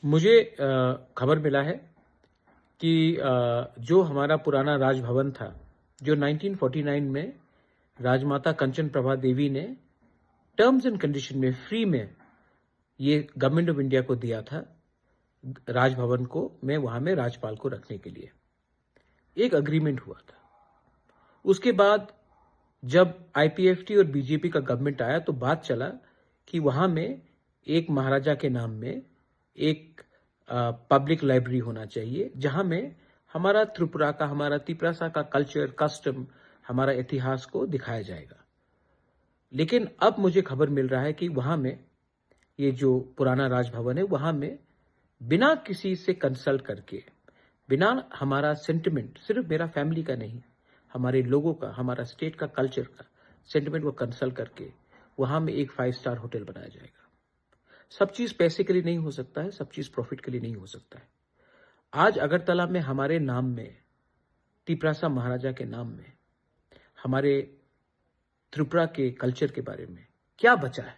मुझे खबर मिला है कि जो हमारा पुराना राजभवन था, जो 1949 में राजमाता कंचन प्रभा देवी ने टर्म्स एंड कंडीशन में फ्री में ये गवर्नमेंट ऑफ इंडिया को दिया था, राजभवन को मैं वहां में राज्यपाल को रखने के लिए एक अग्रीमेंट हुआ था। उसके बाद जब आईपीएफटी और बीजेपी का गवर्नमेंट आया तो बात चला कि वहां में एक महाराजा के नाम में एक पब्लिक लाइब्रेरी होना चाहिए, जहां में हमारा त्रिपुरा का, हमारा तिपरासा का कल्चर, कस्टम, हमारा इतिहास को दिखाया जाएगा। लेकिन अब मुझे खबर मिल रहा है कि वहां में ये जो पुराना राजभवन है, वहां में बिना किसी से कंसल्ट करके, बिना हमारा सेंटिमेंट, सिर्फ मेरा फैमिली का नहीं, हमारे लोगों का, हमारा स्टेट का कल्चर का सेंटिमेंट को कंसल्ट करके वहां में एक 5 स्टार होटल बनाया जाएगा। सब चीज पैसे के लिए नहीं हो सकता है, सब चीज प्रॉफिट के लिए नहीं हो सकता है। आज अगरतला में हमारे नाम में, तिपरासा महाराजा के नाम में, हमारे त्रिपुरा के कल्चर के बारे में क्या बचा है,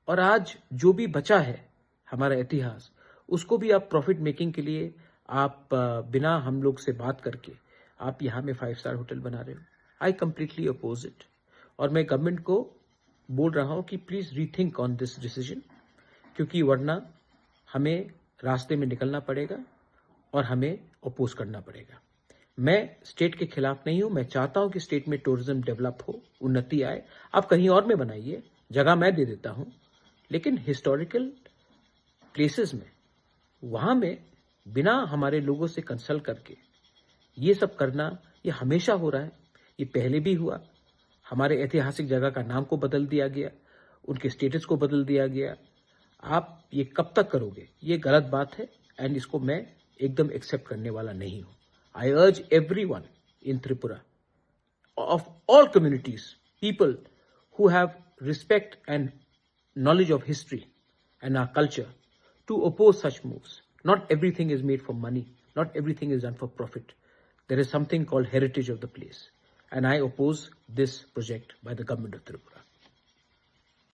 और आज जो भी बचा है हमारा इतिहास, उसको भी आप प्रॉफिट मेकिंग के लिए, आप बिना हम लोग से बात करके आप यहां में 5 स्टार होटल बना रहे हो। आई कंप्लीटली अपोज इट, और मैं गवर्नमेंट को बोल रहा हूं कि please rethink on this decision, क्योंकि वरना हमें रास्ते में निकलना पड़ेगा और हमें अपोज करना पड़ेगा। मैं स्टेट के खिलाफ नहीं हूं, मैं चाहता हूं कि स्टेट में टूरिज्म डेवलप हो, उन्नति आए। आप कहीं और में बनाइए, जगह मैं दे देता हूं, लेकिन हिस्टोरिकल प्लेसेस में, वहां में बिना हमारे लोगों से कंसल्ट करके ये सब करना, ये हमेशा हो रहा है। ये पहले भी हुआ, हमारे ऐतिहासिक जगह का नाम को बदल दिया गया, उनके स्टेटस को बदल दिया गया। आप ये कब तक करोगे? ये गलत बात है, एंड इसको मैं एकदम एक्सेप्ट करने वाला नहीं हूं। आई अर्ज everyone in Tripura, of all communities, people who have respect and knowledge of history and our culture, to oppose such moves. Not everything is made for money. Not everything is done for profit. There is something called heritage of the place. And I oppose this project by the government of Tripura.